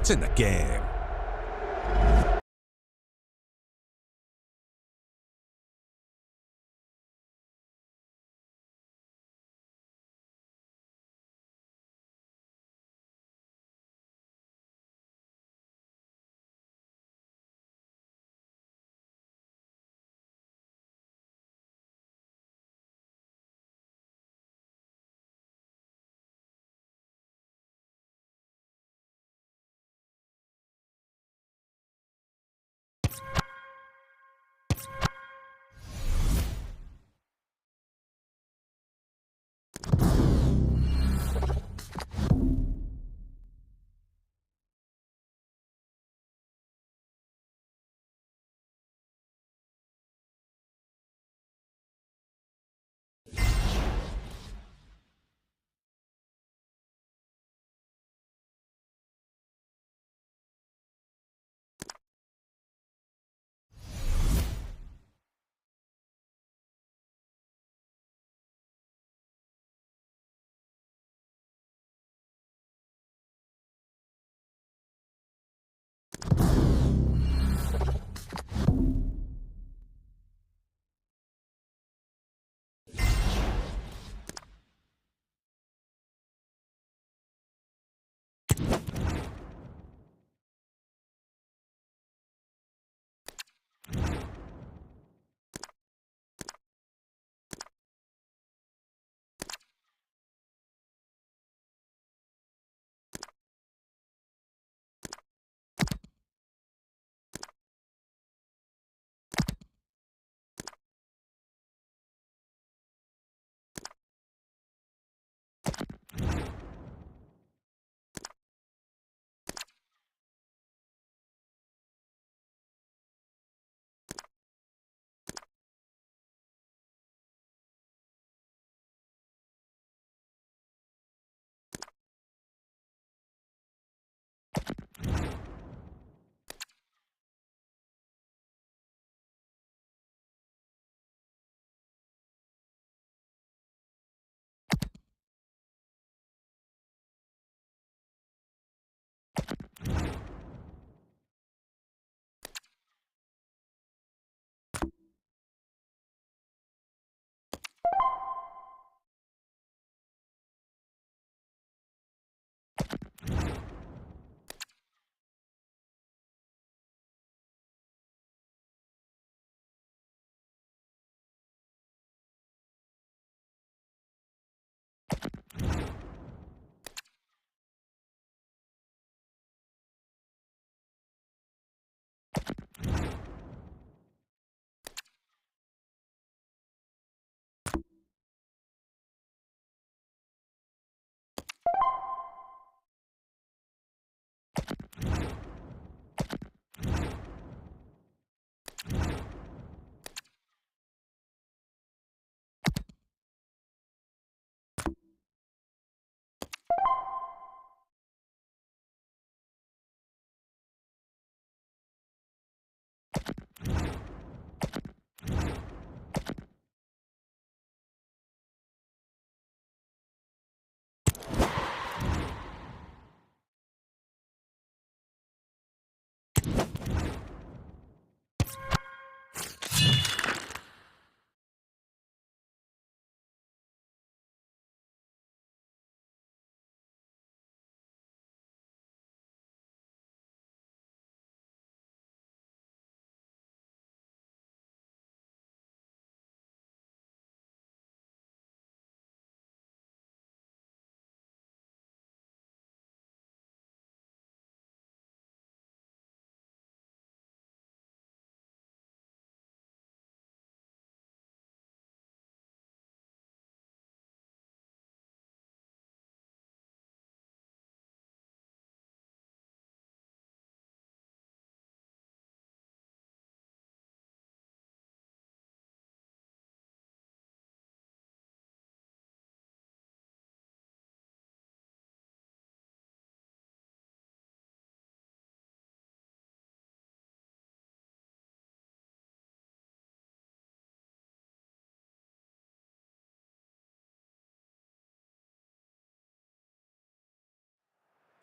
It's in the game.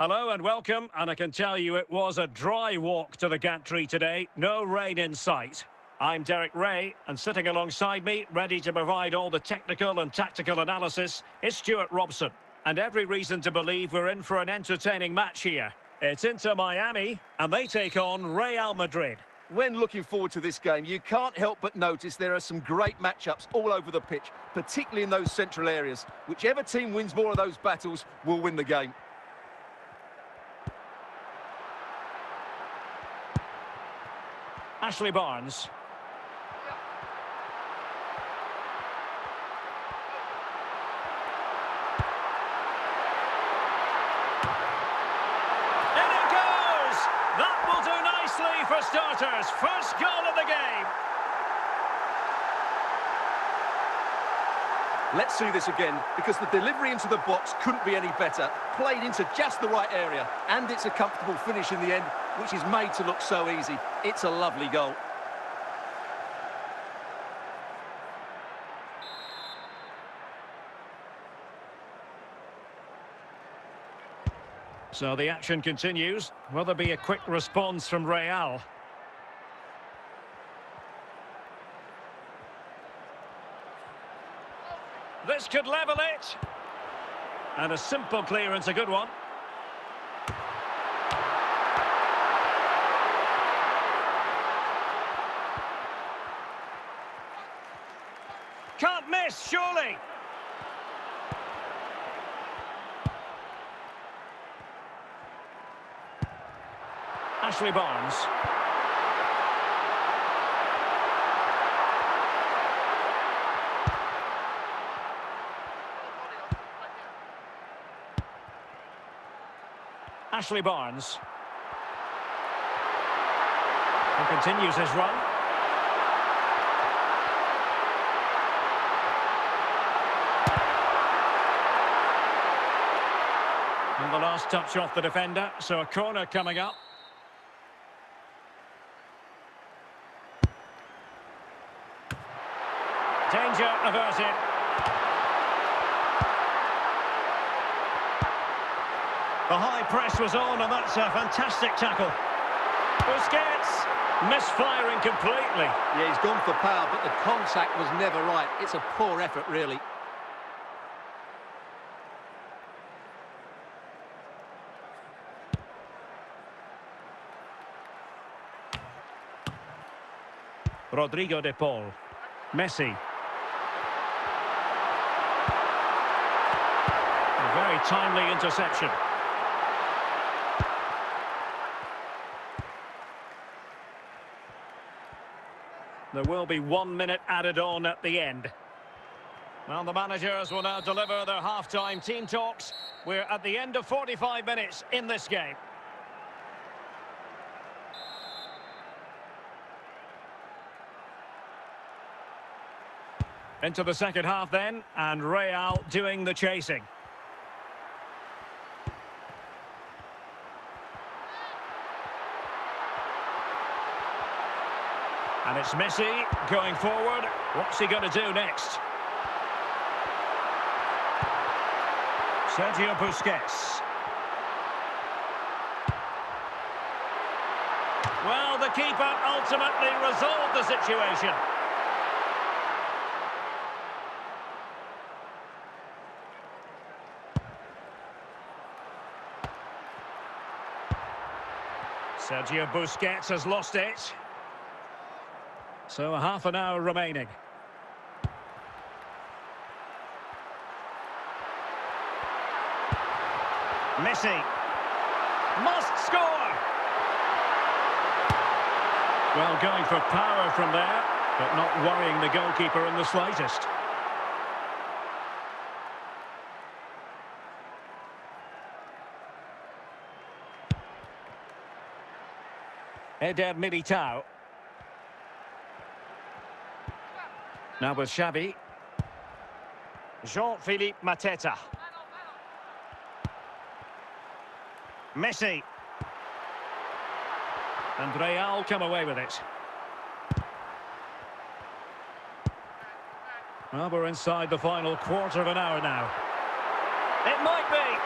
Hello and welcome, and I can tell you it was a dry walk to the gantry today, no rain in sight. I'm Derek Ray, and sitting alongside me, ready to provide all the technical and tactical analysis, is Stuart Robson. And every reason to believe we're in for an entertaining match here. It's Inter Miami, and they take on Real Madrid. When looking forward to this game, you can't help but notice there are some great matchups all over the pitch, particularly in those central areas. Whichever team wins more of those battles will win the game. Ashley Barnes. In it goes! That will do nicely for starters. First goal of the game. Let's see this again, because the delivery into the box couldn't be any better. Played into just the right area, and it's a comfortable finish in the end, which is made to look so easy. It's a lovely goal. So the action continues. Will there be a quick response from Real? This could level it. And a simple clearance, a good one. Can't miss, surely. Ashley Barnes. Ashley Barnes. And continues his run. And the last touch off the defender, so a corner coming up. Danger averted. The high press was on, and that's a fantastic tackle. Busquets, misfiring completely. Yeah, he's gone for power, but the contact was never right. It's a poor effort, really. Rodrigo de Paul. Messi. A very timely interception. There will be 1 minute added on at the end. Well, the managers will now deliver their half-time team talks. We're at the end of 45 minutes in this game. Into the second half then, and Real doing the chasing. And it's Messi going forward. What's he going to do next? Sergio Busquets. Well, the keeper ultimately resolved the situation. Sergio Busquets has lost it. So a half an hour remaining. Messi must score. Well, going for power from there, but not worrying the goalkeeper in the slightest. Eder Militao. Now with Xavi. Jean-Philippe Mateta. Messi. And Real come away with it. Well, we're inside the final quarter of an hour now. It might be.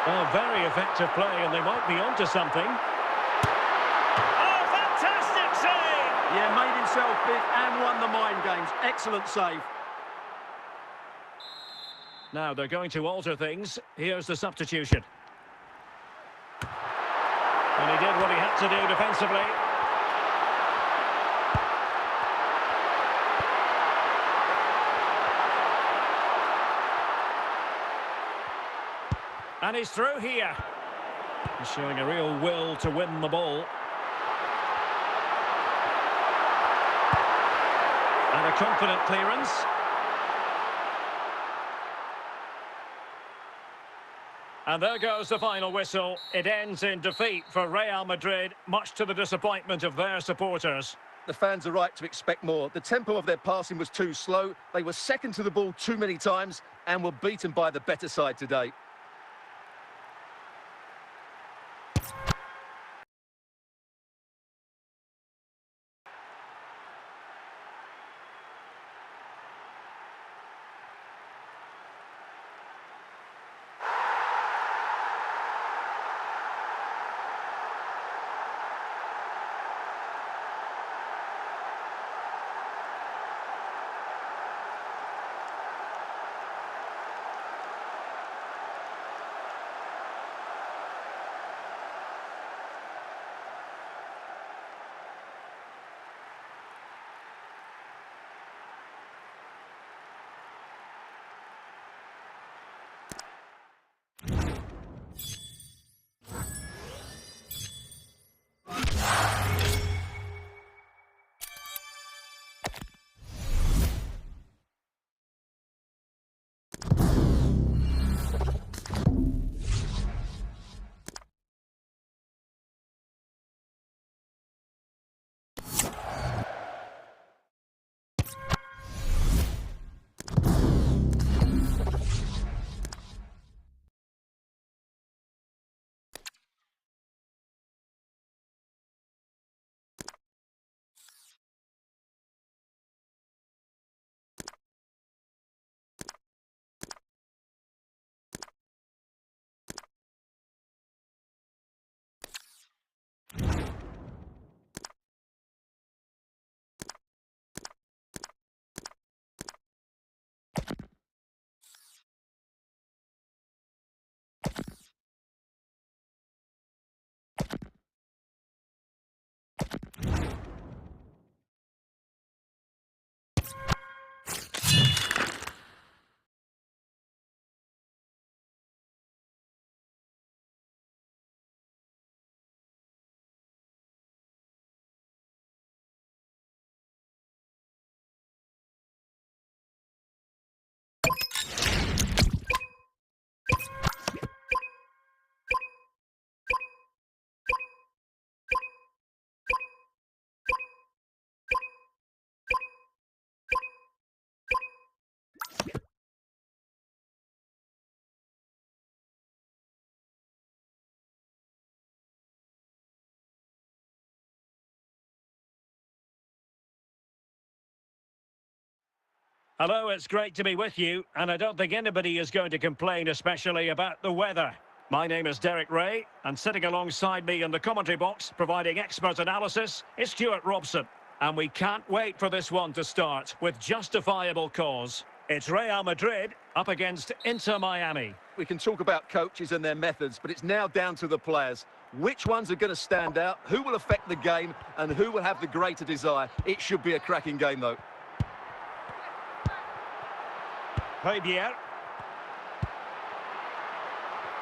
Oh, very effective play, and they might be onto something. Oh, fantastic save! Yeah, made himself big and won the mind games. Excellent save. Now they're going to alter things. Here's the substitution. And he did what he had to do defensively. And he's through here. He's showing a real will to win the ball. And a confident clearance. And there goes the final whistle. It ends in defeat for Real Madrid, much to the disappointment of their supporters. The fans are right to expect more. The tempo of their passing was too slow. They were second to the ball too many times and were beaten by the better side today. Hello, it's great to be with you, and I don't think anybody is going to complain, especially about the weather. My name is Derek Ray, and sitting alongside me in the commentary box, providing expert analysis, is Stuart Robson. And we can't wait for this one to start, with justifiable cause. It's Real Madrid up against Inter Miami. We can talk about coaches and their methods, but it's now down to the players. Which ones are going to stand out, who will affect the game, and who will have the greater desire? It should be a cracking game, though. Javier.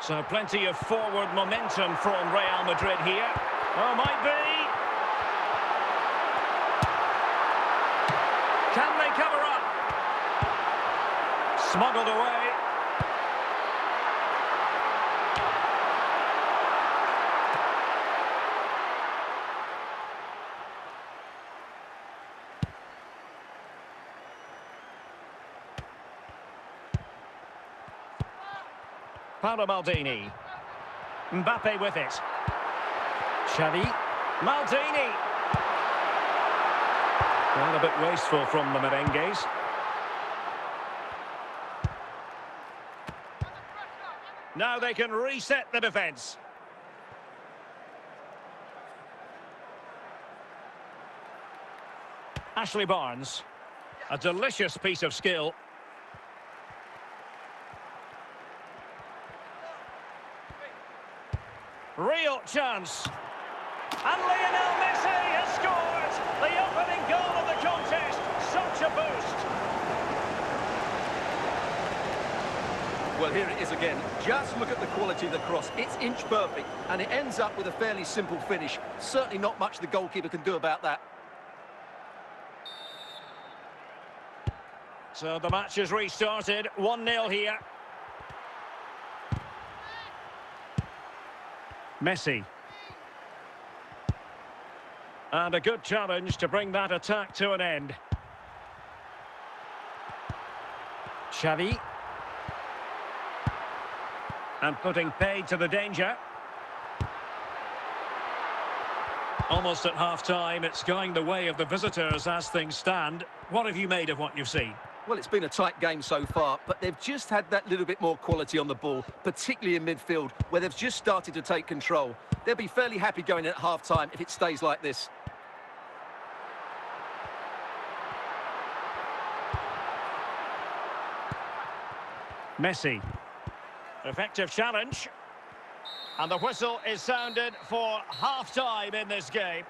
So plenty of forward momentum from Real Madrid here. Oh, might be. Can they cover up? Smuggled away. Paolo Maldini. Mbappe with it. Xavi. Maldini. Well, a bit wasteful from the merengues. Now they can reset the defence. Ashley Barnes. A delicious piece of skill. Real chance. And Lionel Messi has scored! The opening goal of the contest. Such a boost. Well, here it is again. Just look at the quality of the cross. It's inch perfect, and it ends up with a fairly simple finish. Certainly not much the goalkeeper can do about that. So the match has restarted. 1-0 here. Messi. And a good challenge to bring that attack to an end. Xavi. And putting paid to the danger. Almost at half-time, it's going the way of the visitors as things stand. What have you made of what you've seen? Well, it's been a tight game so far, but they've just had that little bit more quality on the ball, particularly in midfield, where they've just started to take control. They'll be fairly happy going in at half-time if it stays like this. Messi. Effective challenge. And the whistle is sounded for half-time in this game.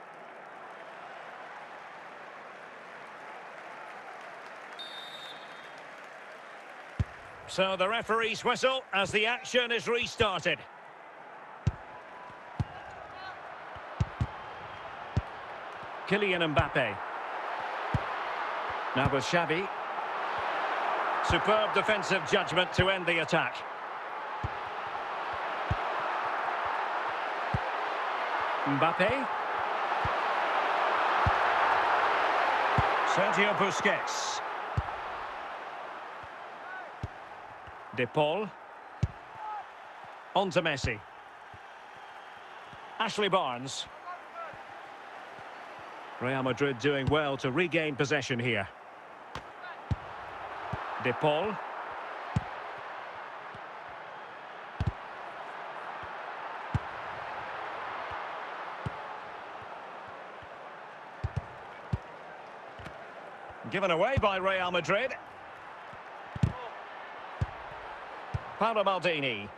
So the referee's whistle as the action is restarted. Kylian Mbappe. Now with Xavi. Superb defensive judgment to end the attack. Mbappe. Sergio Busquets. De Paul. On to Messi. Ashley Barnes. Real Madrid doing well to regain possession here. De Paul. Given away by Real Madrid. Paolo Maldini.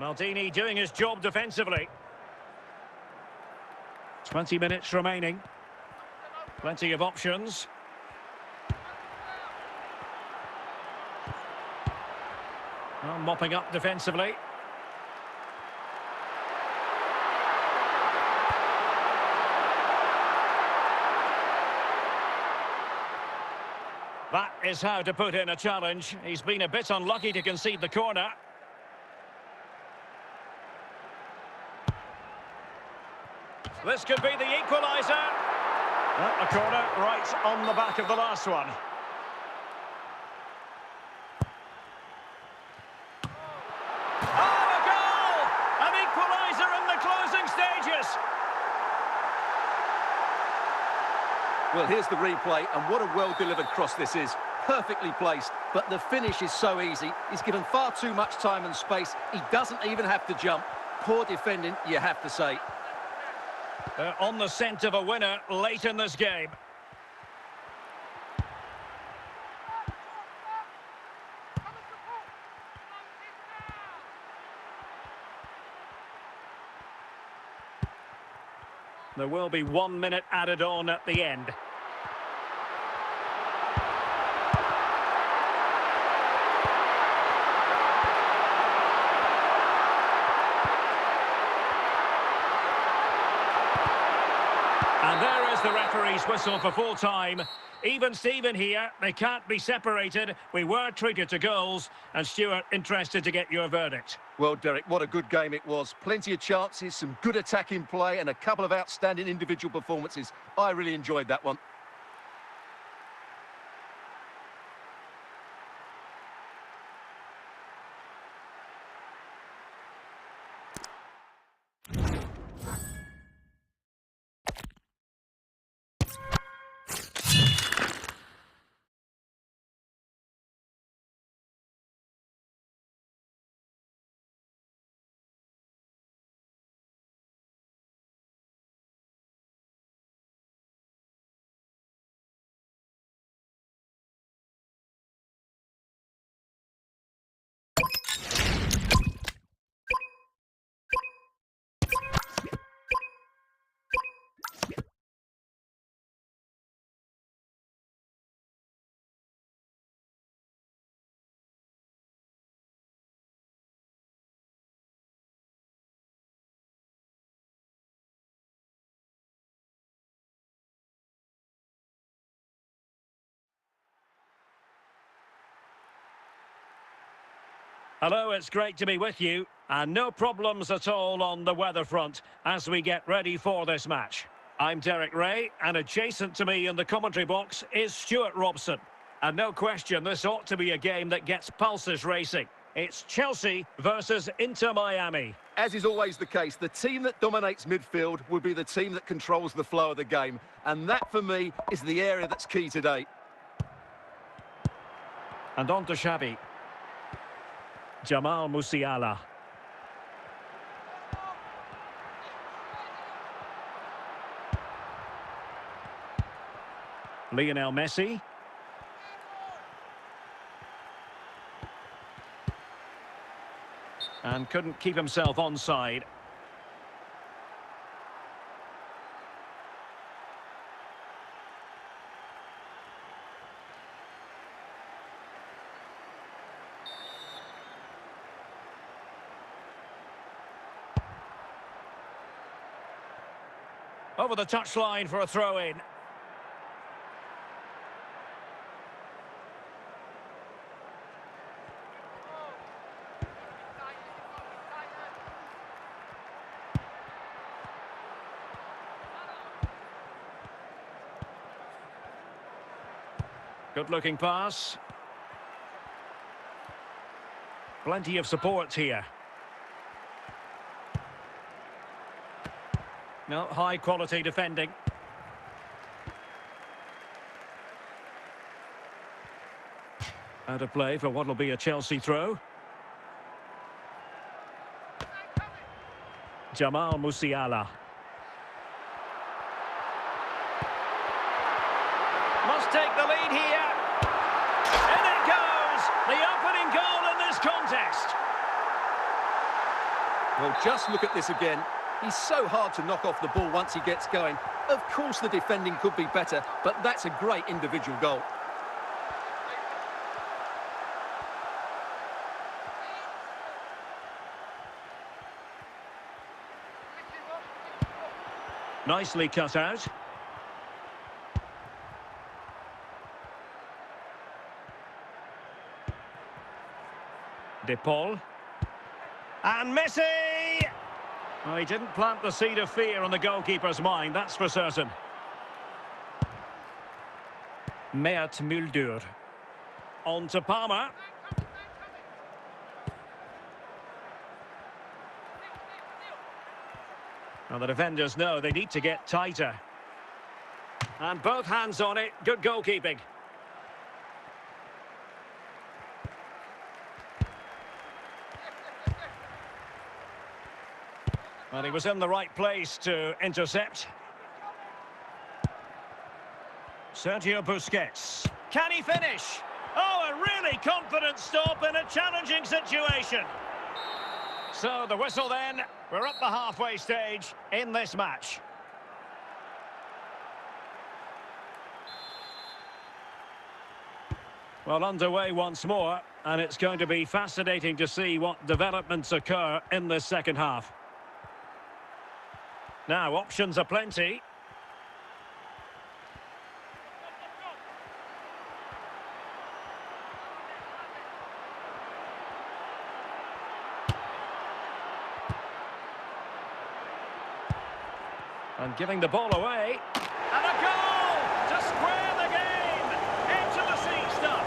Maldini doing his job defensively. 20 minutes remaining. Plenty of options. Well, mopping up defensively. That is how to put in a challenge. He's been a bit unlucky to concede the corner. This could be the equaliser. Well, a corner right on the back of the last one. Oh, a goal! An equaliser in the closing stages. Well, here's the replay, and what a well-delivered cross this is. Perfectly placed, but the finish is so easy. He's given far too much time and space. He doesn't even have to jump. Poor defending, you have to say. They're on the scent of a winner late in this game. There will be 1 minute added on at the end. And there is the referee's whistle for full time. Even Steven here, they can't be separated. We were treated to goals. And Stuart, interested to get your verdict. Well, Derek, what a good game it was. Plenty of chances, some good attacking play, and a couple of outstanding individual performances. I really enjoyed that one. Hello, it's great to be with you. And no problems at all on the weather front as we get ready for this match. I'm Derek Ray, and adjacent to me in the commentary box is Stuart Robson. And no question, this ought to be a game that gets pulses racing. It's Chelsea versus Inter Miami. As is always the case, the team that dominates midfield will be the team that controls the flow of the game. And that, for me, is the area that's key today. And on to Xavi. Jamal Musiala. Lionel Messi. And couldn't keep himself onside. Over the touchline for a throw-in. Good-looking pass. Plenty of support here. No, high-quality defending. Out of play for what will be a Chelsea throw. Jamal Musiala. Must take the lead here. In it goes! The opening goal in this contest. Well, just look at this again. He's so hard to knock off the ball once he gets going. Of course the defending could be better, but that's a great individual goal. Nicely cut out. De Paul. And Messi! Well, he didn't plant the seed of fear on the goalkeeper's mind, that's for certain. Mert Mulder. On to Palmer. Now the defenders know they need to get tighter. And both hands on it, good goalkeeping. Well, he was in the right place to intercept. Sergio Busquets. Can he finish? Oh, a really confident stop in a challenging situation. So the whistle then. We're up the halfway stage in this match. Well, underway once more, and it's going to be fascinating to see what developments occur in this second half. Now, options are plenty. And giving the ball away. And a goal to square the game. Intimacy stuff.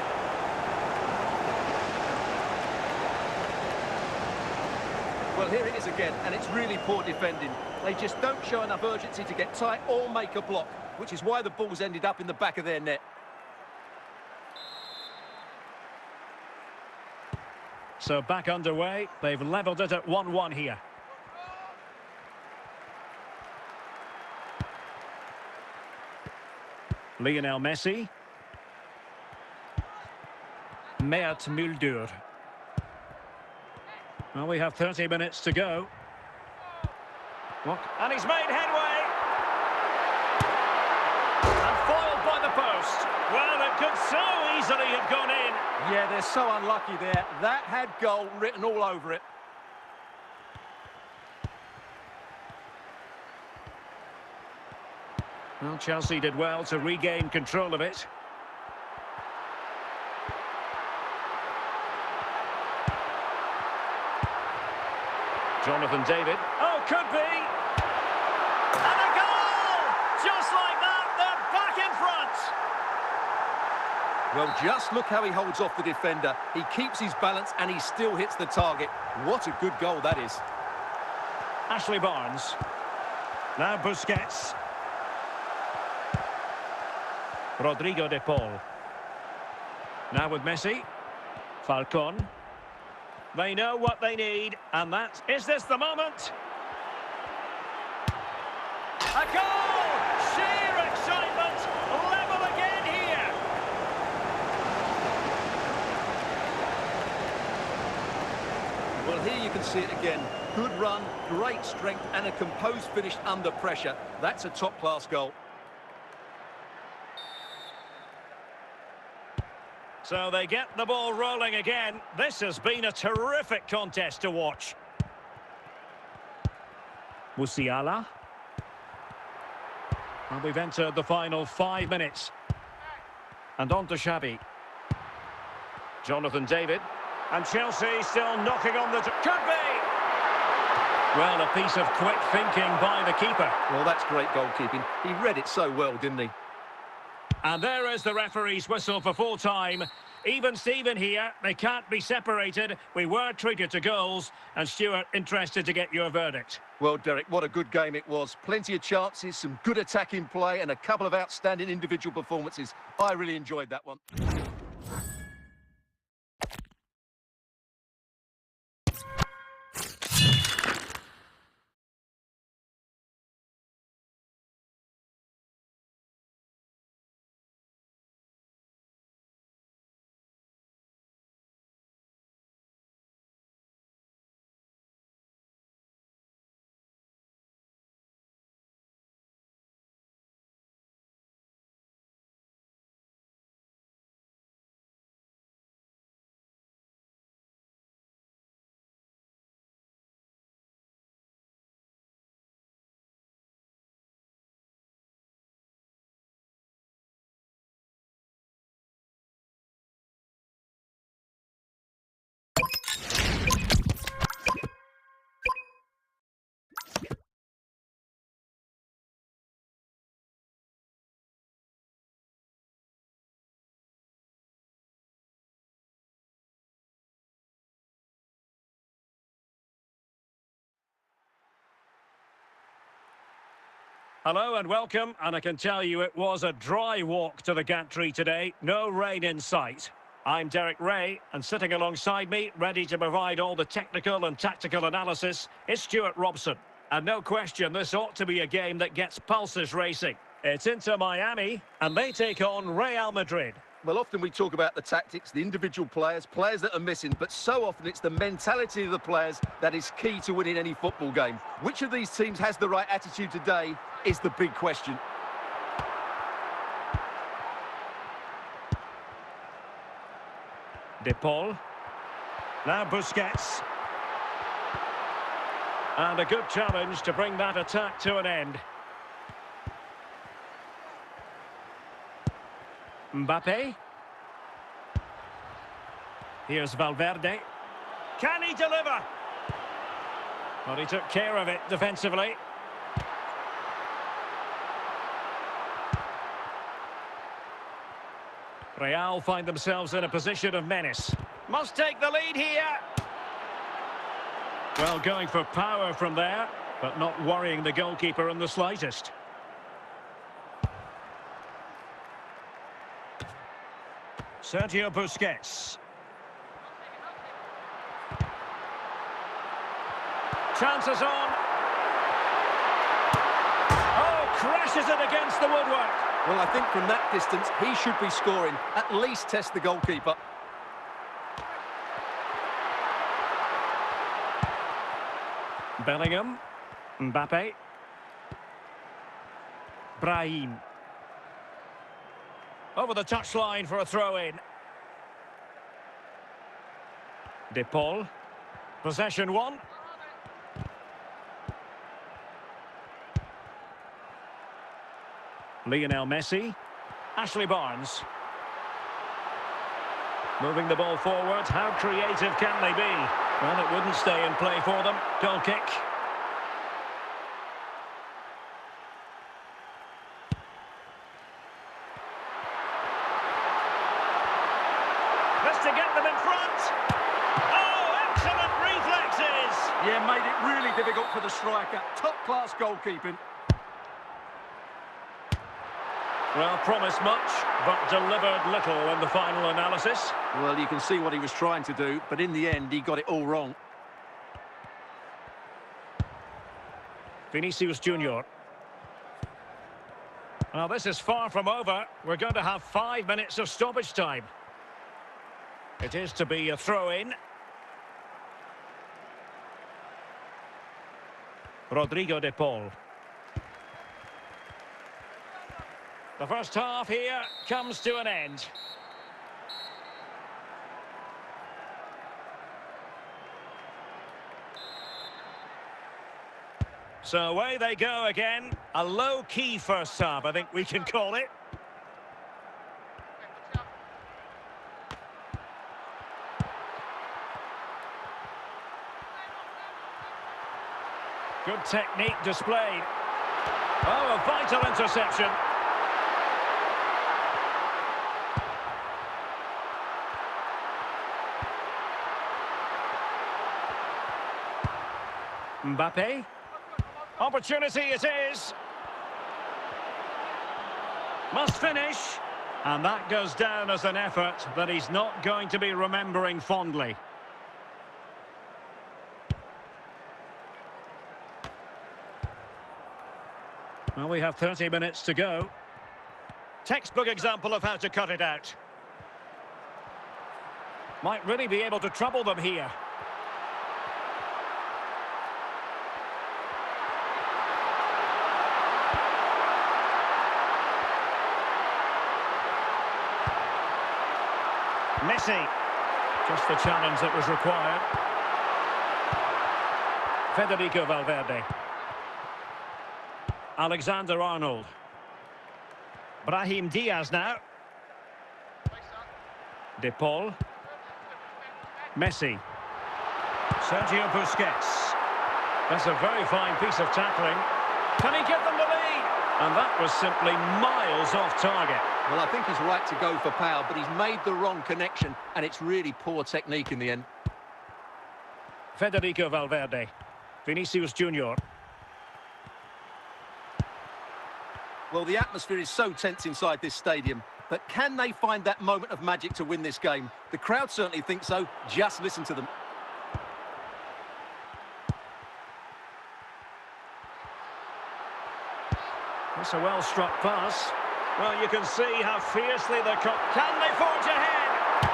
Well, here it is again, and it's really poor defending. They just don't show enough urgency to get tight or make a block, which is why the ball's ended up in the back of their net. So back underway. They've levelled it at 1-1 here. Lionel Messi. Mert Mulder. Well, we have 30 minutes to go. And he's made headway. And foiled by the post. Well, it could so easily have gone in. Yeah, they're so unlucky there. That had goal written all over it. Well, Chelsea did well to regain control of Jonathan David. Oh, could be. And a goal! Just like that, they're back in front. Well, just look how he holds off the defender. He keeps his balance and he still hits the target. What a good goal that is. Ashley Barnes. Now Busquets. Rodrigo de Paul. Now with Messi. Falcon. They know what they need, and that... Is this the moment? A goal! Sheer excitement! Level again here! Well, here you can see it again. Good run, great strength, and a composed finish under pressure. That's a top-class goal. So they get the ball rolling again. This has been a terrific contest to watch. Musiala. And we've entered the final 5 minutes. And on to Xavi. Jonathan David. And Chelsea still knocking on the... Could be! Well, a piece of quick thinking by the keeper. Well, that's great goalkeeping. He read it so well, didn't he? And there is the referee's whistle for full time. Even Steven here, they can't be separated. We were treated to goals. And Stuart, interested to get your verdict. Well, Derek, what a good game it was. Plenty of chances, some good attacking play, and a couple of outstanding individual performances. I really enjoyed that one. Hello and welcome, and I can tell you it was a dry walk to the gantry today. No rain in sight. I'm Derek Ray, and sitting alongside me, ready to provide all the technical and tactical analysis, is Stuart Robson. And no question, this ought to be a game that gets pulses racing. It's Inter Miami, and they take on Real Madrid. Well, often we talk about the tactics, the individual players that are missing, but so often it's the mentality of the players that is key to winning any football game. Which of these teams has the right attitude today is the big question. De Paul. Now Busquets. And a good challenge to bring that attack to an end. Mbappe. Here's Valverde. Can he deliver? Well, he took care of it defensively. Real find themselves in a position of menace. Must take the lead here. Well, going for power from there, but not worrying the goalkeeper in the slightest. Sergio Busquets. Chances on. Oh, crashes it against the woodwork. Well, I think from that distance, he should be scoring. At least test the goalkeeper. Bellingham. Mbappe. Brahim. Over the touchline for a throw-in. De Paul. Possession one. Lionel Messi. Ashley Barnes. Moving the ball forward. How creative can they be? Well, it wouldn't stay in play for them. Goal kick. This to get them in front. Oh, excellent reflexes. Yeah, made it really difficult for the striker. Top-class goalkeeping. Well, promised much, but delivered little in the final analysis. Well, you can see what he was trying to do, but in the end, he got it all wrong. Vinicius Junior. Well, this is far from over. We're going to have 5 minutes of stoppage time. It is to be a throw-in. Rodrigo de Paul. The first half here comes to an end. So away they go again. A low-key first half, I think we can call it. Good technique displayed. Oh, a vital interception. Mbappe. Opportunity it is. Must finish. And that goes down as an effort that he's not going to be remembering fondly. Well, we have 30 minutes to go. Textbook example of how to cut it out. Might really be able to trouble them here. Messi. Just the challenge that was required. Federico Valverde. Alexander-Arnold. Brahim Diaz now. De Paul. Messi. Sergio Busquets. That's a very fine piece of tackling. Can he get them the lead? And that was simply miles off target. Well, I think he's right to go for power, but he's made the wrong connection, and it's really poor technique in the end. Federico Valverde. Vinicius Junior. Well, the atmosphere is so tense inside this stadium, but can they find that moment of magic to win this game? The crowd certainly think so. Just listen to them. It's a well-struck pass. Well, you can see how fiercely they're cut. Can they forge ahead?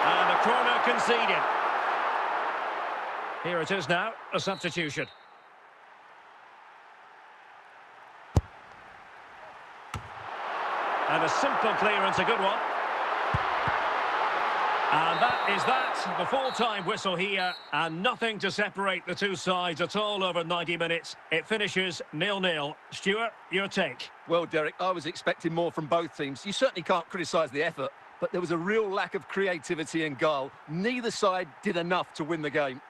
And the corner conceded. Here it is now, a substitution. And a simple clearance, a good one. And that is that, the full-time whistle here, and nothing to separate the two sides at all over 90 minutes. It finishes 0-0. Stuart, your take? Well, Derek, I was expecting more from both teams. You certainly can't criticise the effort, but there was a real lack of creativity and guile. Neither side did enough to win the game.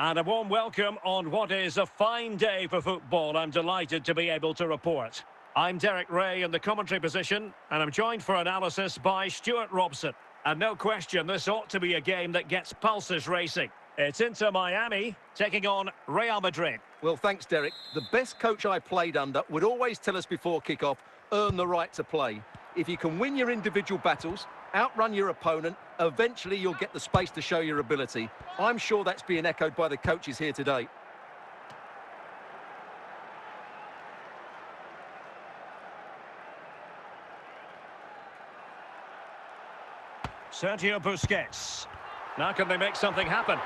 And a warm welcome on what is a fine day for football. I'm delighted to be able to report. I'm Derek Ray in the commentary position, and I'm joined for analysis by Stuart Robson. And no question, this ought to be a game that gets pulses racing. It's Inter Miami taking on Real Madrid. Well, thanks, Derek. The best coach I played under would always tell us before kick-off, earn the right to play. If you can win your individual battles, outrun your opponent, eventually you'll get the space to show your ability. I'm sure that's being echoed by the coaches here today. Sergio Busquets. Now can they make something happen?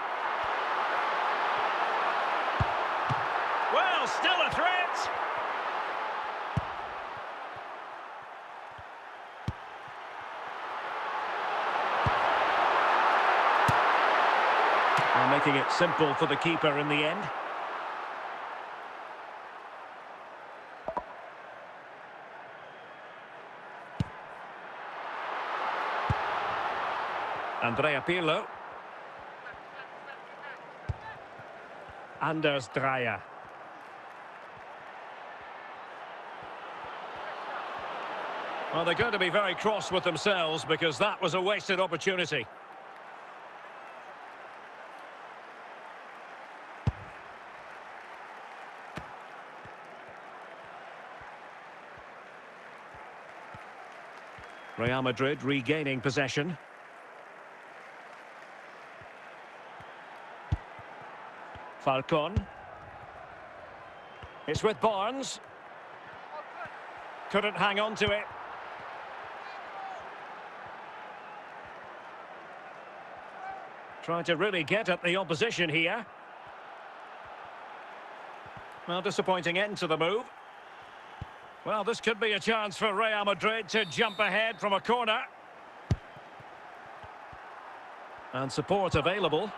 Well, still a threat. Well, making it simple for the keeper in the end. Andrea Pirlo. Anders Dreyer. Well, they're going to be very cross with themselves because that was a wasted opportunity. Real Madrid regaining possession. Falcon. It's with Barnes. Couldn't hang on to it. Trying to really get at the opposition here. Well, disappointing end to the move. Well, this could be a chance for Real Madrid to jump ahead from a corner. And support available.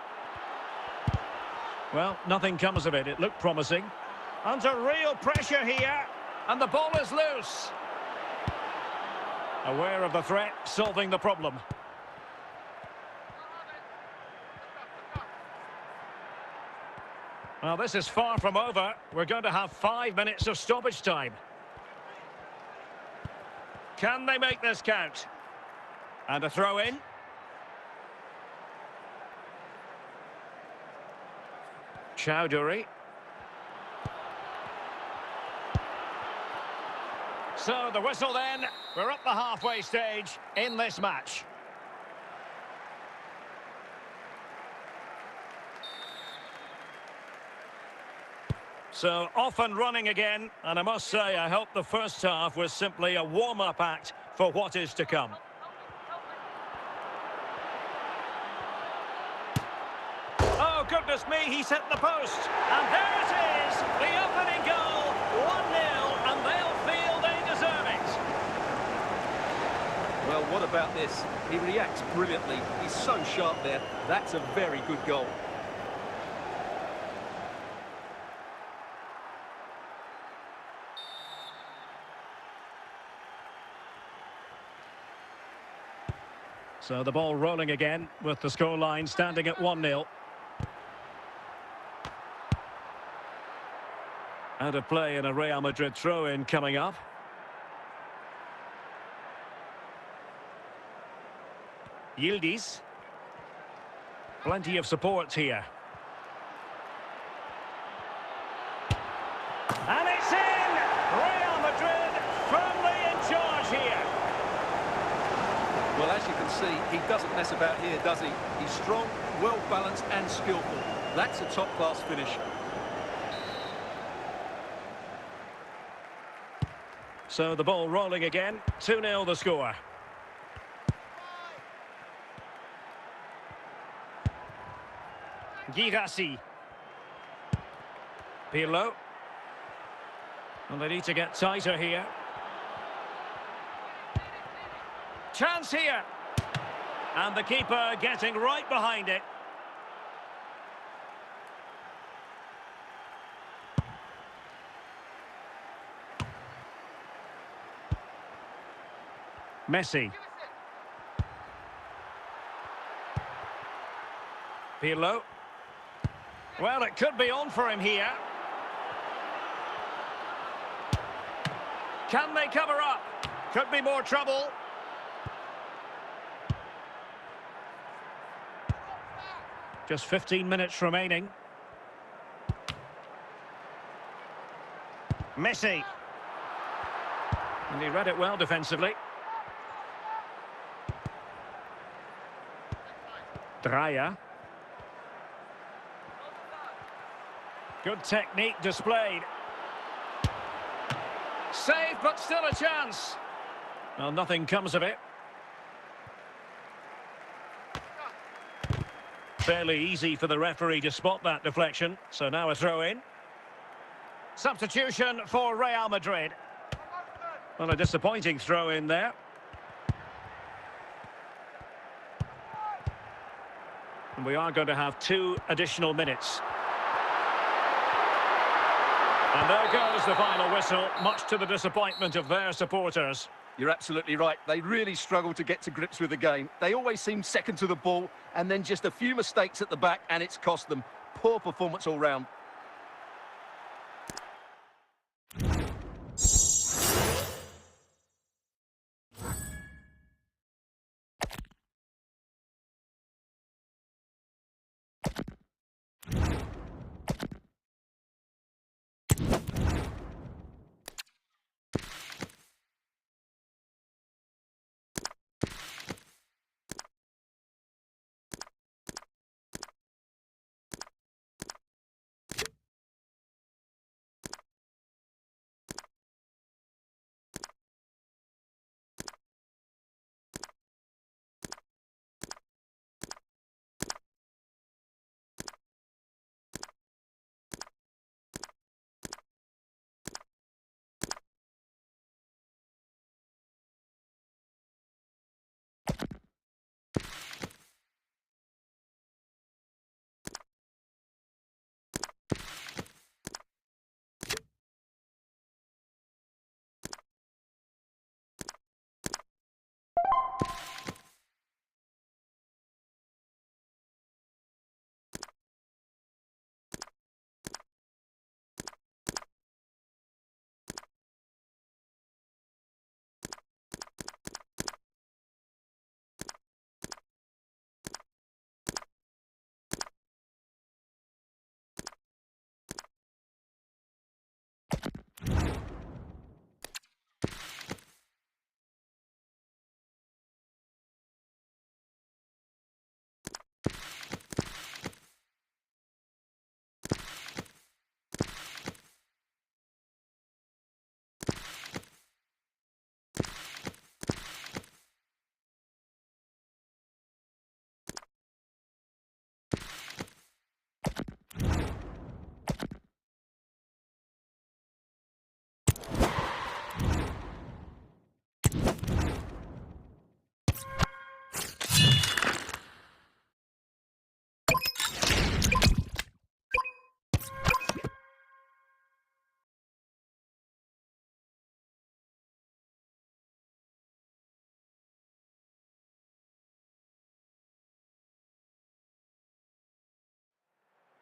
Well, nothing comes of it. It looked promising. Under real pressure here. And the ball is loose. Aware of the threat, solving the problem. Well, this is far from over. We're going to have 5 minutes of stoppage time. Can they make this count? And a throw in. Chowdhury. So the whistle then. We're up the halfway stage in this match. So off and running again, and I must say I hope the first half was simply a warm-up act for what is to come. Oh, goodness me, he's hit the post. And there it is, the opening goal, 1-0, and they'll feel they deserve it. Well, what about this? He reacts brilliantly. He's so sharp there. That's a very good goal. So the ball rolling again with the scoreline standing at 1-0. Out of play and a Real Madrid throw-in coming up. Yildiz. Plenty of support here. And it's in! Real Madrid firmly in charge here. Well, as you can see, he doesn't mess about here, does he? He's strong, well-balanced and skillful. That's a top-class finish. So the ball rolling again. 2-0 the score. Girassi. Pirlo. And they need to get tighter here. Chance here. And the keeper getting right behind it. Messi. Pirlo. Well, it could be on for him here. Can they cover up? Could be more trouble. Just 15 minutes remaining. Messi. And he read it well defensively. Dreyer. Good technique displayed. Saved, but still a chance. Well, nothing comes of it. Fairly easy for the referee to spot that deflection. So now a throw-in. Substitution for Real Madrid. Well, a disappointing throw-in there. And we are going to have 2 additional minutes. And there goes the final whistle, much to the disappointment of their supporters. You're absolutely right. They really struggled to get to grips with the game. They always seem second to the ball, and then just a few mistakes at the back, and it's cost them. Poor performance all round.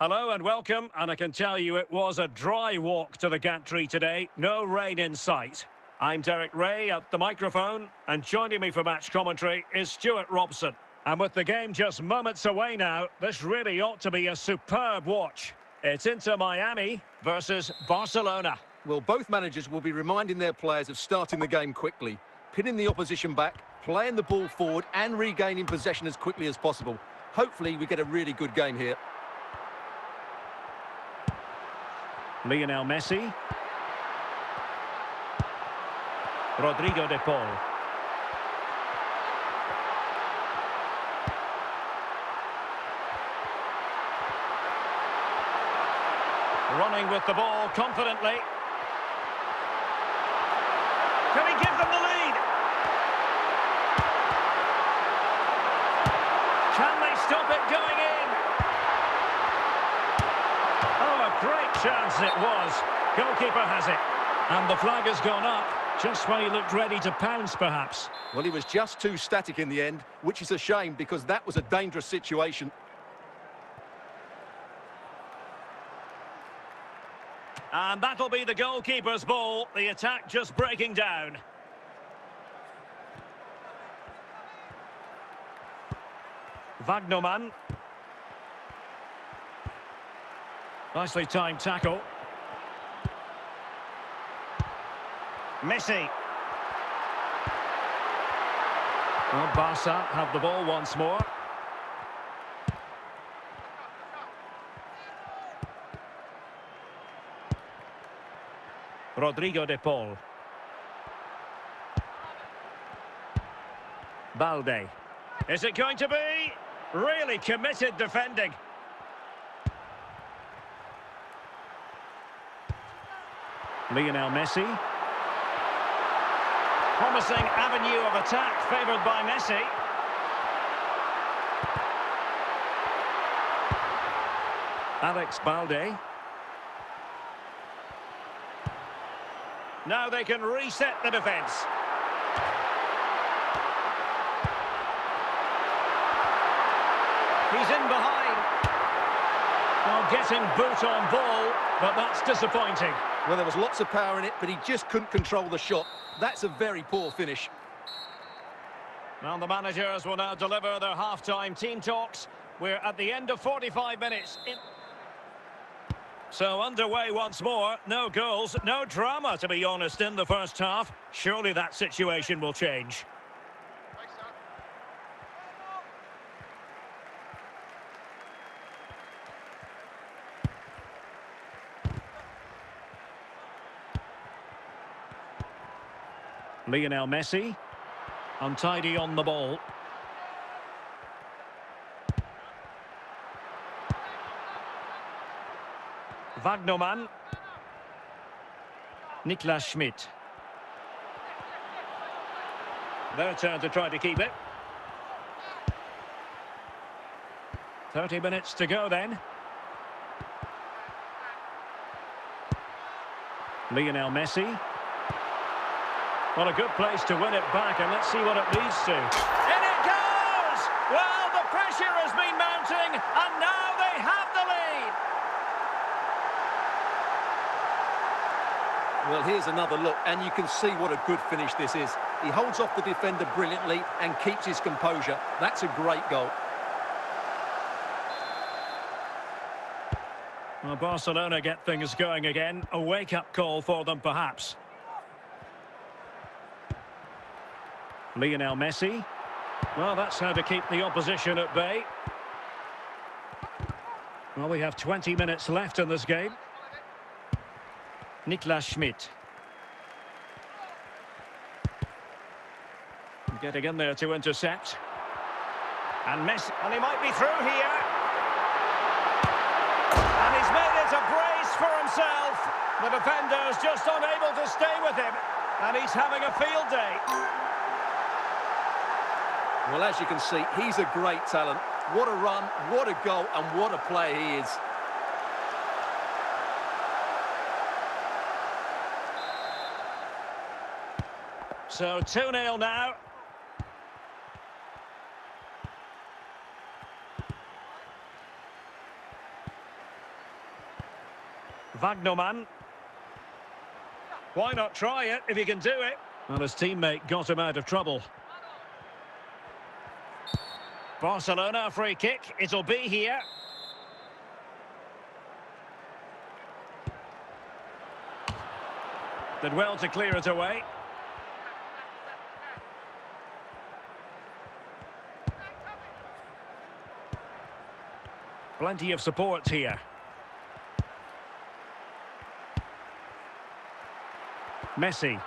Hello and welcome, and I can tell you it was a dry walk to the gantry today. No rain in sight. I'm Derek Ray at the microphone, and joining me for match commentary is Stuart Robson. And with the game just moments away now, this really ought to be a superb watch. It's Inter Miami versus Barcelona. Well, both managers will be reminding their players of starting the game quickly, pinning the opposition back, playing the ball forward and regaining possession as quickly as possible. Hopefully we get a really good game here. Lionel Messi. Rodrigo de Paul. Running with the ball confidently. Can he give them the lead? Can they stop it going in? Oh, a great chance it was. Goalkeeper has it. And the flag has gone up, just when he looked ready to pounce, perhaps. Well, he was just too static in the end, which is a shame because that was a dangerous situation. And that'll be the goalkeeper's ball. The attack just breaking down. Wagnerman. Nicely timed tackle. Messi. Well, Barca have the ball once more. Rodrigo de Paul. Balde. Is it going to be? Really committed defending. Lionel Messi. Promising avenue of attack favoured by Messi. Alex Balde. Now they can reset the defence. He's in behind. Well, getting boot on ball, but that's disappointing. Well, there was lots of power in it, but he just couldn't control the shot. That's a very poor finish. Well, the managers will now deliver their half-time team talks. We're at the end of 45 minutes. So underway once more. No goals, no drama, to be honest, in the first half. Surely that situation will change. Lionel Messi. Untidy on the ball. Wagnerman. Niklas Schmidt. Their turn to try to keep it. 30 minutes to go then. Lionel Messi. Well, a good place to win it back, and let's see what it leads to. In it goes! Well, the pressure has been mounting, and now they have the lead. Well, here's another look, and you can see what a good finish this is. He holds off the defender brilliantly and keeps his composure. That's a great goal. Well, Barcelona get things going again. A wake-up call for them, perhaps. Lionel Messi. Well, that's how to keep the opposition at bay. Well, we have 20 minutes left in this game. Niklas Schmidt. Getting in there to intercept. And Messi. And he might be through here. And he's made it a brace for himself. The defender's just unable to stay with him. And he's having a field day. Well, as you can see, he's a great talent. What a run, what a goal, and what a player he is. So 2-0 now. Wagnerman. Why not try it if he can do it? Well, his teammate got him out of trouble. Barcelona, free kick. It'll be here. Did well to clear it away. Plenty of support here. Messi.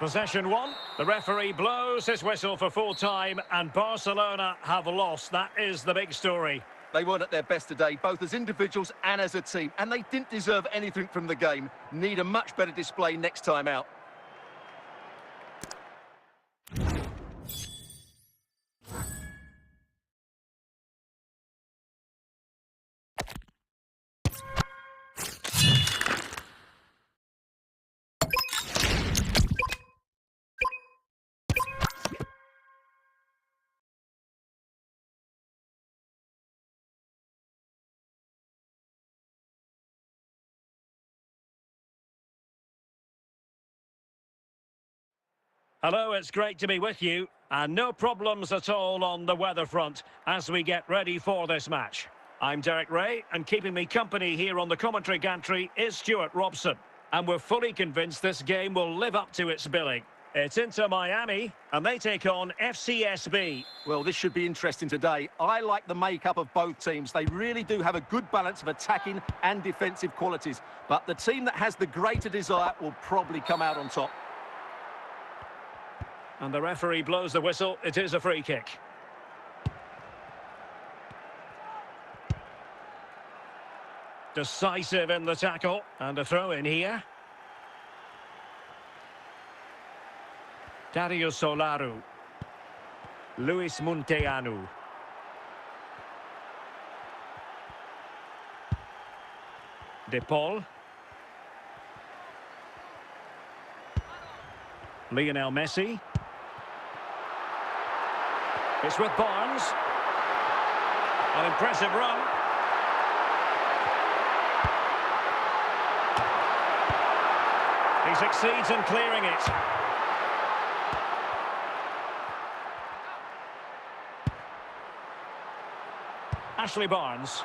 Possession one. The referee blows his whistle for full time, and Barcelona have lost. That is the big story. They weren't at their best today, both as individuals and as a team, and they didn't deserve anything from the game. Need a much better display next time out. Hello, it's great to be with you, and no problems at all on the weather front as we get ready for this match. I'm Derek Ray, and keeping me company here on the commentary gantry is Stuart Robson. And we're fully convinced this game will live up to its billing. It's Inter Miami, and they take on FCSB. Well, this should be interesting today. I like the makeup of both teams. They really do have a good balance of attacking and defensive qualities. But the team that has the greater desire will probably come out on top. And the referee blows the whistle. It is a free kick. Decisive in the tackle. And a throw in here. Dario Solaru. Luis Munteanu. De Paul. Lionel Messi. It's with Barnes. An impressive run. He succeeds in clearing it. Ashley Barnes.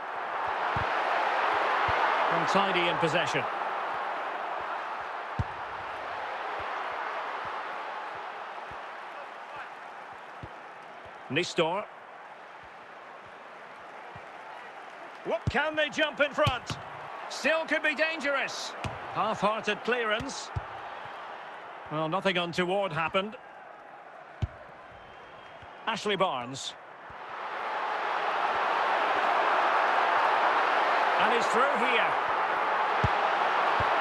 Untidy in possession. Nistor. What can they jump in front? Still could be dangerous. Half-hearted clearance. Well, nothing untoward happened. Ashley Barnes. And he's through here.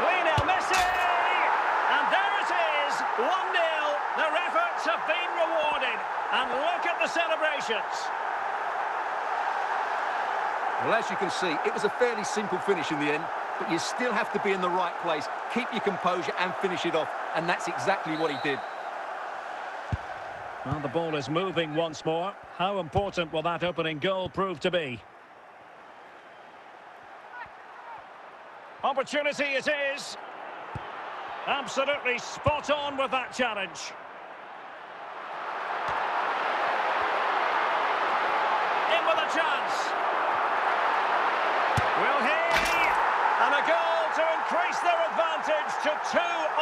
Lionel Messi! And there it is, 1-0. Their efforts have been rewarded. And look at the celebrations. Well, as you can see, it was a fairly simple finish in the end, but you still have to be in the right place, keep your composure and finish it off, and that's exactly what he did. Well, the ball is moving once more. How important will that opening goal prove to be? Opportunity it is. Absolutely spot on with that challenge. In with a chance. Will he? And a goal to increase their advantage to 2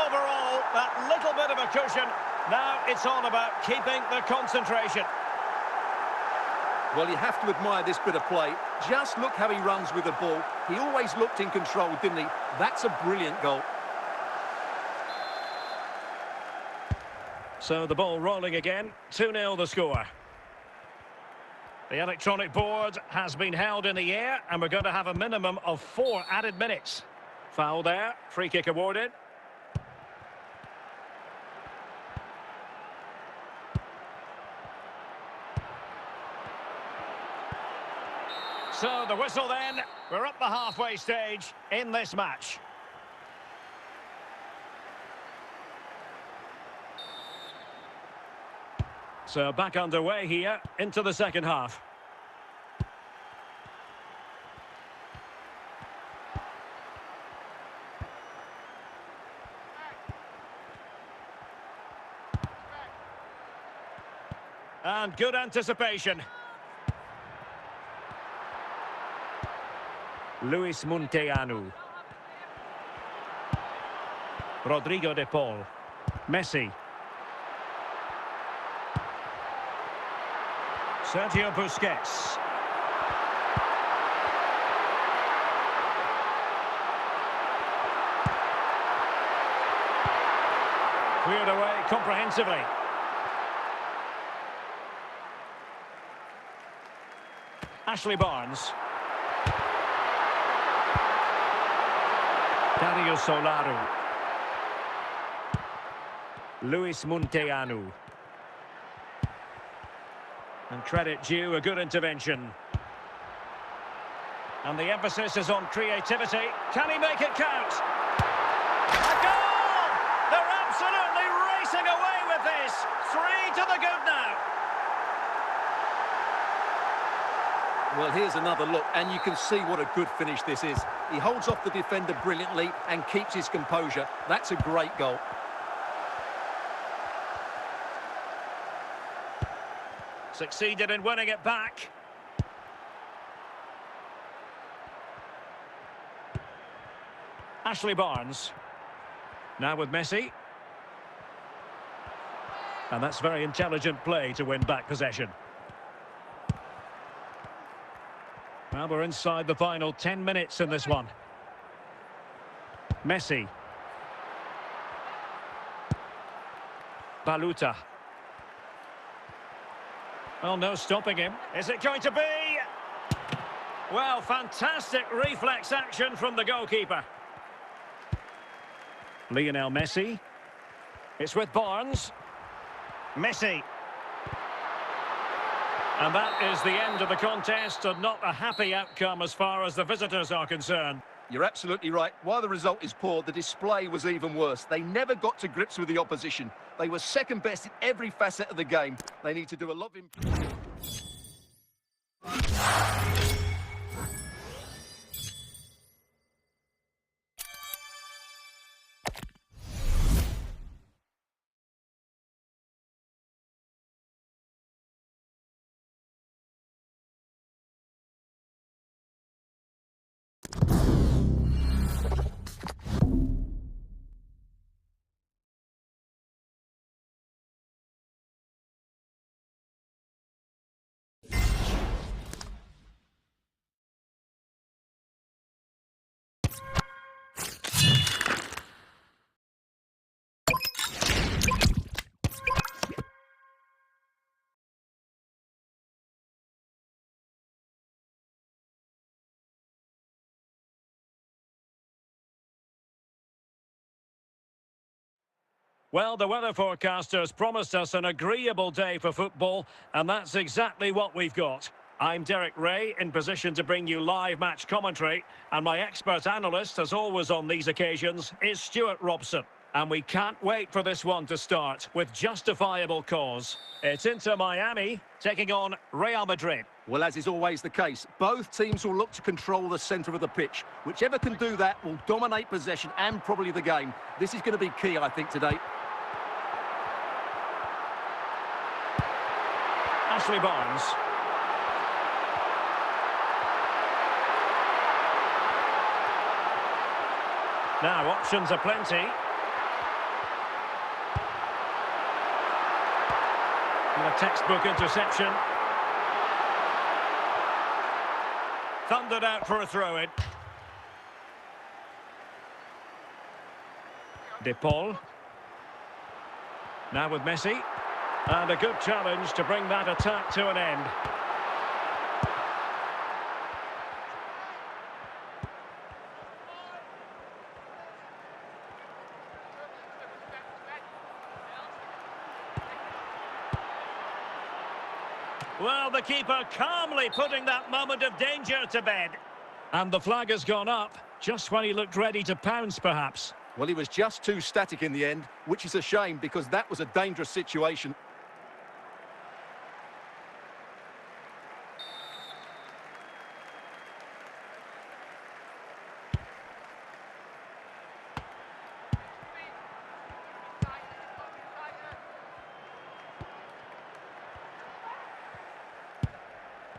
overall. That little bit of a cushion. Now it's all about keeping the concentration. Well, you have to admire this bit of play. Just look how he runs with the ball. He always looked in control, didn't he? That's a brilliant goal. So the ball rolling again. 2-0 the score. The electronic board has been held in the air, and we're going to have a minimum of 4 added minutes. Foul there. Free kick awarded. So the whistle then. We're up the halfway stage in this match. So back underway here into the second half. And good anticipation. Luis Munteanu. Rodrigo de Paul. Messi. Sergio Busquets. Cleared away comprehensively. Ashley Barnes. Dario Solaru. Luis Munteanu. And credit due, a good intervention. And the emphasis is on creativity. Can he make it count? A goal! They're absolutely racing away with this. 3 to the good now. Well, here's another look, and you can see what a good finish this is. He holds off the defender brilliantly and keeps his composure. That's a great goal. Succeeded in winning it back. Ashley Barnes. Now with Messi. And that's very intelligent play to win back possession. Well, we're inside the final 10 minutes in this one. Messi. Baluta. Well, no stopping him. Is it going to be? Well, fantastic reflex action from the goalkeeper. Lionel Messi. It's with Barnes. Messi. And that is the end of the contest, and not a happy outcome as far as the visitors are concerned. You're absolutely right. While the result is poor, the display was even worse. They never got to grips with the opposition. They were second best in every facet of the game. They need to do a lot of improvement. Well, the weather forecasters promised us an agreeable day for football, and that's exactly what we've got. I'm Derek Ray, in position to bring you live match commentary, and my expert analyst, as always on these occasions, is Stuart Robson. And we can't wait for this one to start, with justifiable cause. It's Inter Miami, taking on Real Madrid. Well, as is always the case, both teams will look to control the centre of the pitch. Whichever can do that will dominate possession and probably the game. This is going to be key, I think, today. Ashley Barnes. Now, options are plenty. And a textbook interception. Thundered out for a throw-in. De Paul. Now with Messi. And a good challenge to bring that attack to an end. Well, the keeper calmly putting that moment of danger to bed. And the flag has gone up, just when he looked ready to pounce, perhaps. Well, he was just too static in the end, which is a shame because that was a dangerous situation.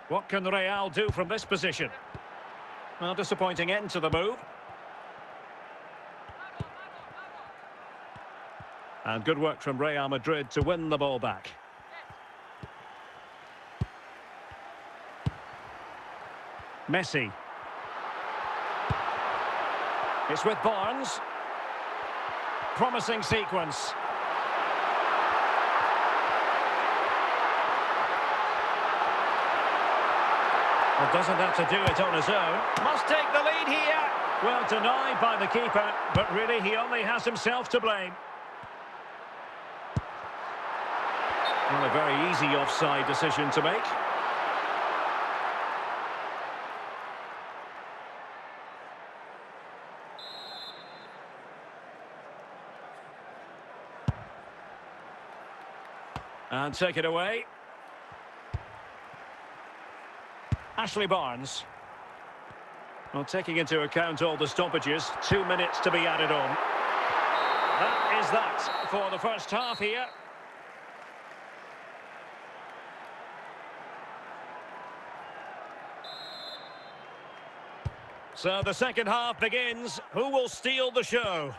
What can Real do from this position? Well, disappointing end to the move. And good work from Real Madrid to win the ball back. Messi. It's with Barnes. Promising sequence. Well, doesn't have to do it on his own. Must take the lead here. Well, denied by the keeper, but really he only has himself to blame. Well, a very easy offside decision to make. And take it away. Ashley Barnes. Well, taking into account all the stoppages, 2 minutes to be added on. That is that for the first half here. So the second half begins. Who will steal the show?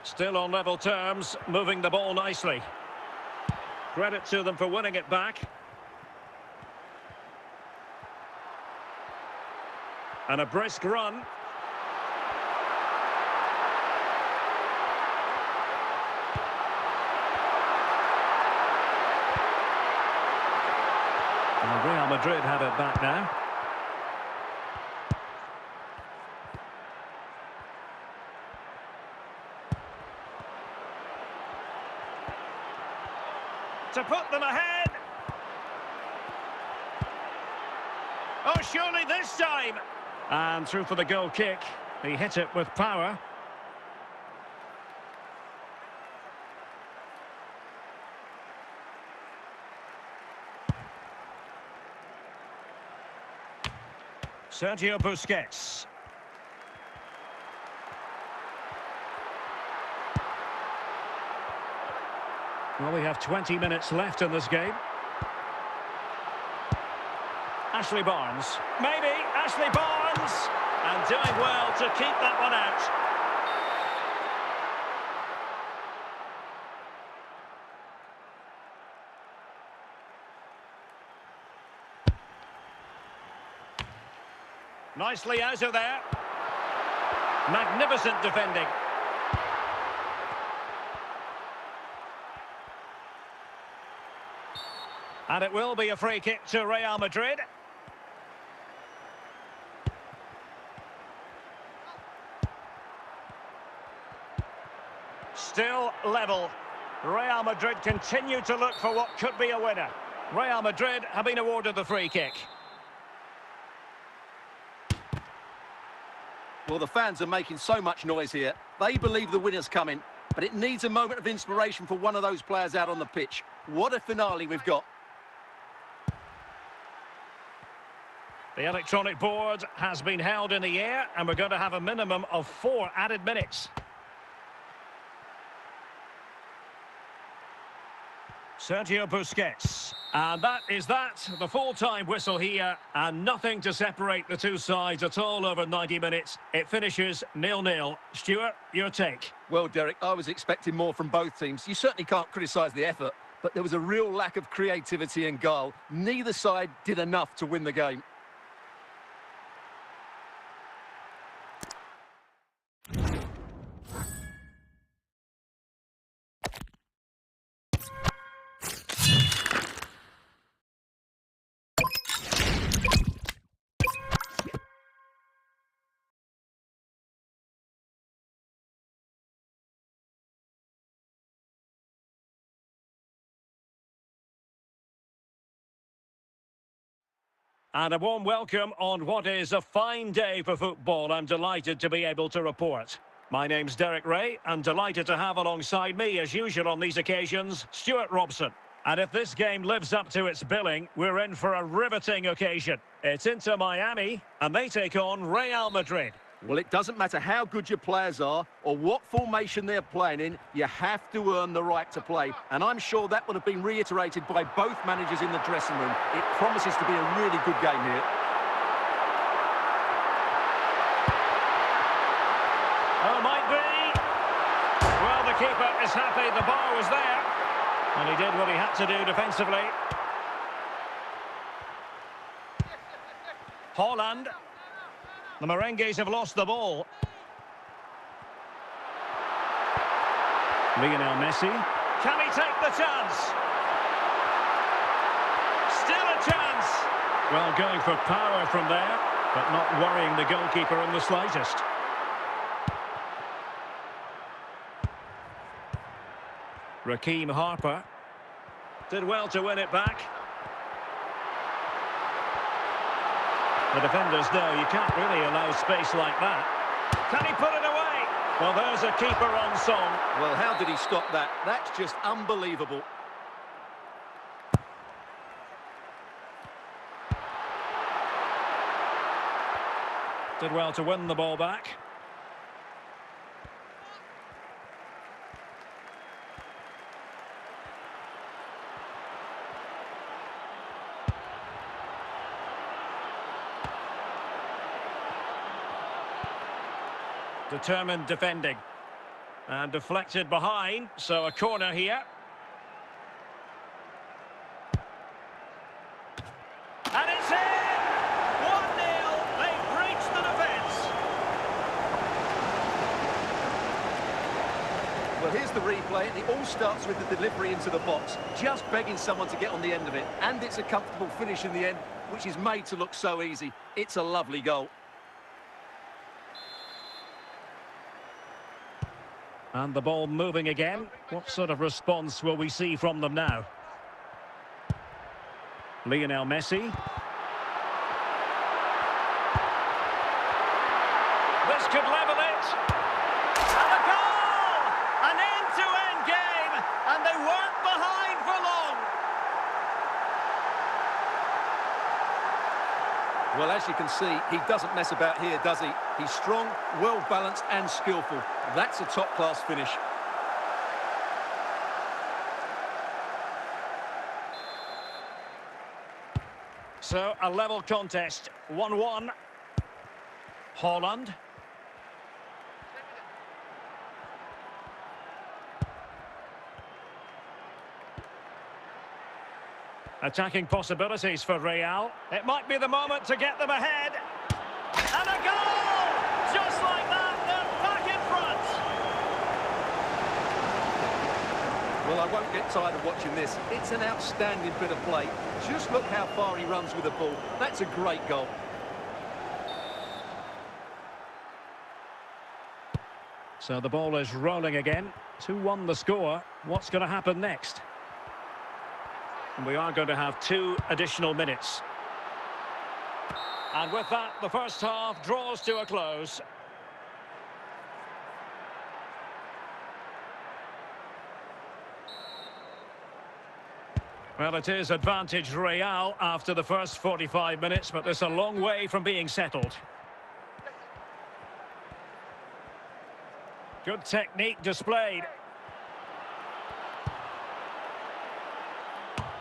Still on level terms, moving the ball nicely. Credit to them for winning it back. And a brisk run. And Real Madrid have it back now. To put them ahead. Oh, surely this time. And through for the goal kick. He hit it with power. Sergio Busquets. Well, we have 20 minutes left in this game. Ashley Barnes. Maybe Ashley Barnes. And doing well to keep that one out. Nicely out of there. Magnificent defending. And it will be a free kick to Real Madrid. Still level. Real Madrid continue to look for what could be a winner. Real Madrid have been awarded the free kick. Well, the fans are making so much noise here. They believe the winner's coming, but it needs a moment of inspiration for one of those players out on the pitch. What a finale we've got. The electronic board has been held in the air, and we're going to have a minimum of 4 added minutes. Sergio Busquets. And that is that. The full-time whistle here, and nothing to separate the two sides at all over 90 minutes. It finishes 0-0. Stuart, your take? Well, Derek, I was expecting more from both teams. You certainly can't criticise the effort, but there was a real lack of creativity and guile. Neither side did enough to win the game. And a warm welcome on what is a fine day for football. I'm delighted to be able to report. My name's Derek Ray, and delighted to have alongside me, as usual on these occasions, Stuart Robson. And if this game lives up to its billing, we're in for a riveting occasion. It's Inter Miami, and they take on Real Madrid. Well, it doesn't matter how good your players are or what formation they're playing in, you have to earn the right to play. And I'm sure that would have been reiterated by both managers in the dressing room. It promises to be a really good game here. Oh, might be. Well, the keeper is happy the bar was there. And he did what he had to do defensively. Haaland. The Merengues have lost the ball. Lionel Messi. Can he take the chance? Still a chance. Well, going for power from there, but not worrying the goalkeeper in the slightest. Raheem Harper. Did well to win it back. The defenders know you can't really allow space like that. Can he put it away? Well, there's a keeper on song. Well, how did he stop that? That's just unbelievable. Did well to win the ball back. Determined defending. And deflected behind, so a corner here. And it's in! 1-0, they've breached the defence. Well, here's the replay, and it all starts with the delivery into the box. Just begging someone to get on the end of it. And it's a comfortable finish in the end, which is made to look so easy. It's a lovely goal. And the ball moving again. What sort of response will we see from them now? Lionel Messi. This could level it. And a goal! An end-to-end game, and they weren't behind for long. Well, as you can see, he doesn't mess about here, does he? He's strong, well-balanced and skillful. That's a top-class finish. So, a level contest, 1-1. Haaland. Attacking possibilities for Real. It might be the moment to get them ahead. And a goal! Just like that, they're back in front. Well, I won't get tired of watching this. It's an outstanding bit of play. Just look how far he runs with the ball. That's a great goal. So the ball is rolling again. 2-1 the score. What's going to happen next? And we are going to have 2 additional minutes. And with that, the first half draws to a close. Well, it is advantage Real after the first 45 minutes, but there's a long way from being settled. Good technique displayed.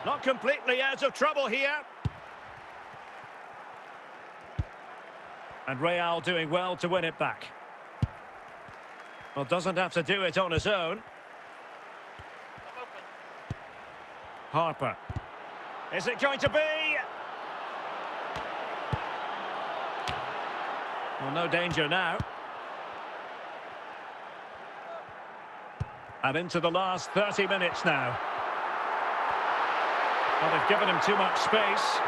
Not completely out of trouble here. And Real doing well to win it back. Well, doesn't have to do it on his own. Harper. Is it going to be? Well, no danger now. And into the last 30 minutes now. Well, they've given him too much space.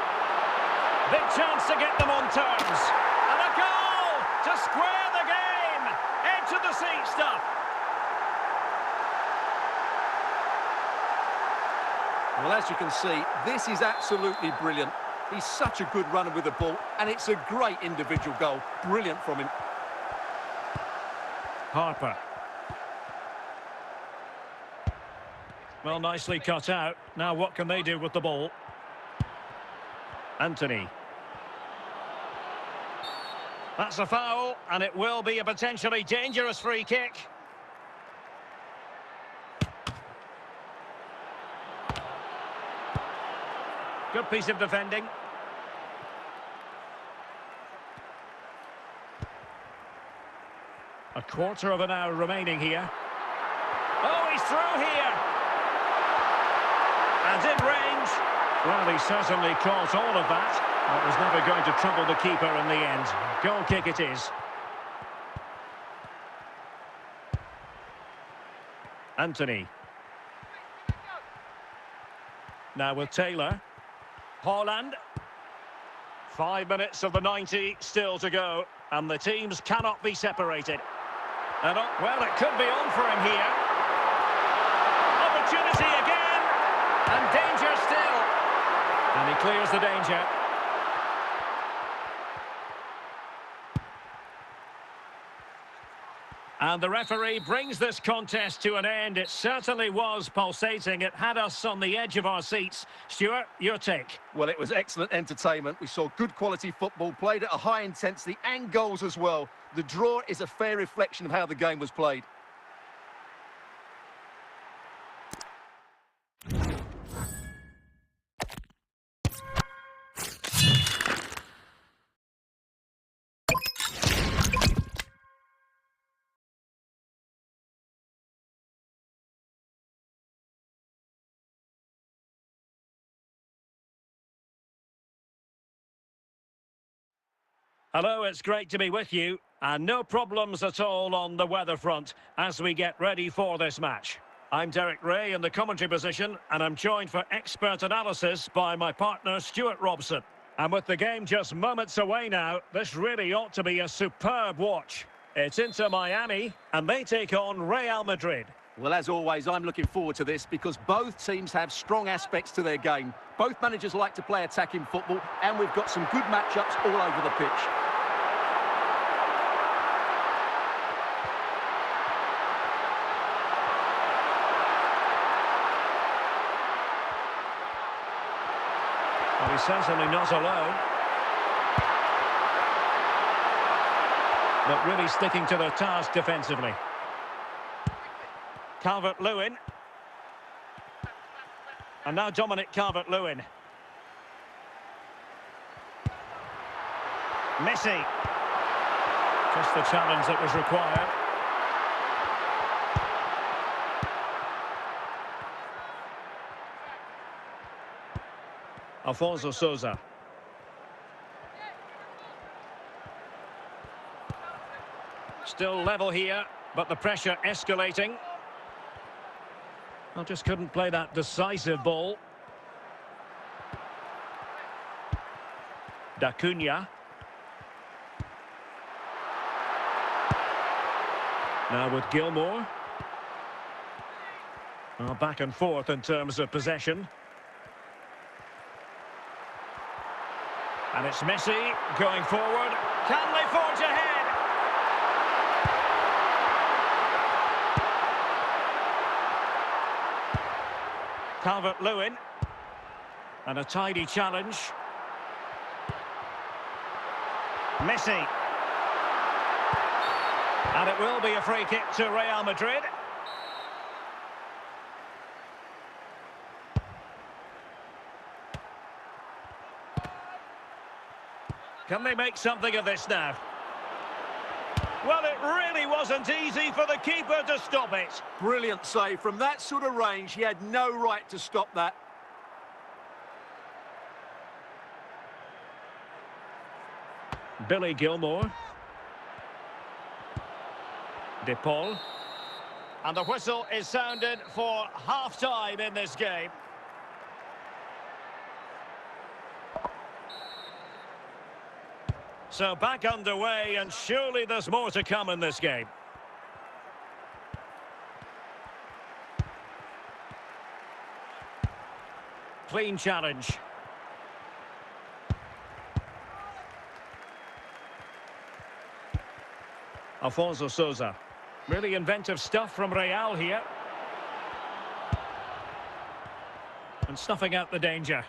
Big chance to get them on terms. And a goal to square the game. Edge of the seat stuff. Well, as you can see, this is absolutely brilliant. He's such a good runner with the ball, and it's a great individual goal. Brilliant from him. Harper. Well, nicely cut out. Now what can they do with the ball? Anthony. That's a foul, and it will be a potentially dangerous free kick. Good piece of defending. A quarter of an hour remaining here. Oh, he's through here. And in range. Well, he certainly caught all of that. But was never going to trouble the keeper in the end. Goal kick it is. Anthony. Now with Taylor. Haaland. 5 minutes of the 90 still to go. And the teams cannot be separated. And well, it could be on for him here. Opportunity again. And danger still. And he clears the danger. And the referee brings this contest to an end. It certainly was pulsating. It had us on the edge of our seats. Stuart, your take? Well, it was excellent entertainment. We saw good quality football, played at a high intensity and goals as well. The draw is a fair reflection of how the game was played. Hello, it's great to be with you. And no problems at all on the weather front as we get ready for this match. I'm Derek Ray in the commentary position, and I'm joined for expert analysis by my partner Stuart Robson. And with the game just moments away now, this really ought to be a superb watch. It's Inter Miami, and they take on Real Madrid. Well, as always, I'm looking forward to this because both teams have strong aspects to their game. Both managers like to play attacking football, and we've got some good matchups all over the pitch. Well, he's certainly not alone. But really sticking to their task defensively. Calvert-Lewin. And now Dominic Calvert-Lewin. Messi. Just the challenge that was required. Alfonso Sousa. Still level here, but the pressure escalating. Well, just couldn't play that decisive ball. Da Cunha. Now with Gilmour. Well, back and forth in terms of possession. And it's Messi going forward. Can they forge ahead? Calvert-Lewin. And a tidy challenge. Messi. And it will be a free kick to Real Madrid. Can they make something of this now? Well, it really wasn't easy for the keeper to stop it. Brilliant save. From that sort of range, he had no right to stop that. Billy Gilmour. De Paul. And the whistle is sounded for half-time in this game. So back underway, and surely there's more to come in this game. Clean challenge. Alfonso Sousa. Really inventive stuff from Real here. And snuffing out the danger.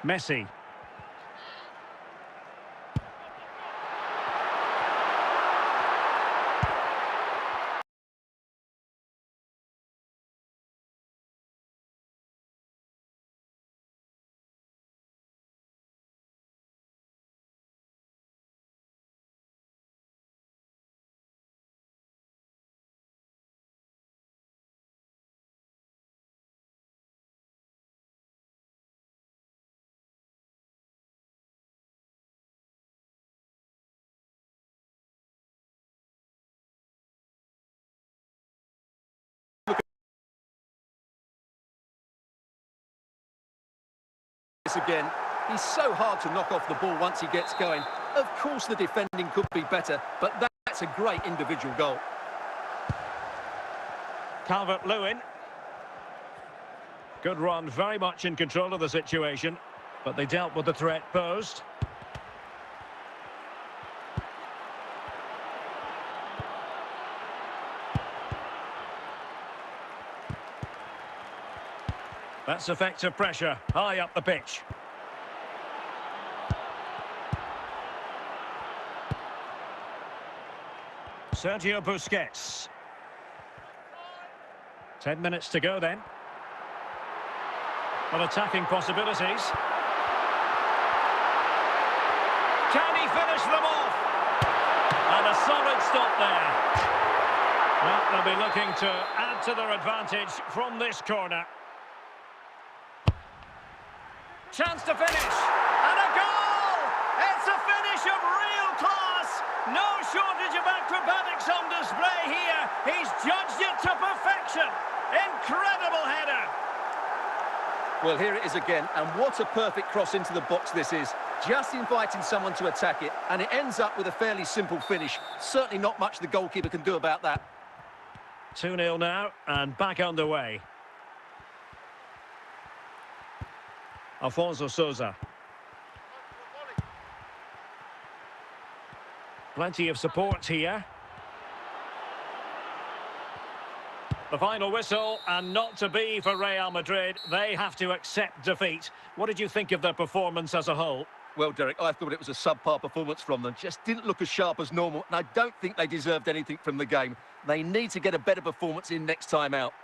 Messi. Again, he's so hard to knock off the ball once he gets going. Of course the defending could be better, but that's a great individual goal. Calvert-Lewin. Good run, very much in control of the situation, but they dealt with the threat posed. That's effective pressure, high up the pitch. Sergio Busquets. 10 minutes to go then. Well, attacking possibilities. Can he finish them off? And a solid stop there. Well, they'll be looking to add to their advantage from this corner. Chance to finish. And a goal! It's a finish of real class. No shortage of acrobatics on display here. He's judged it to perfection. Incredible header. Well, here it is again, and what a perfect cross into the box this is. Just inviting someone to attack it, and it ends up with a fairly simple finish. Certainly not much the goalkeeper can do about that. 2-0 now, and back underway. Alfonso Sousa. Plenty of support here. The final whistle, and not to be for Real Madrid. They have to accept defeat. What did you think of their performance as a whole? Well, Derek, I thought it was a subpar performance from them. Just didn't look as sharp as normal, and I don't think they deserved anything from the game. They need to get a better performance in next time out.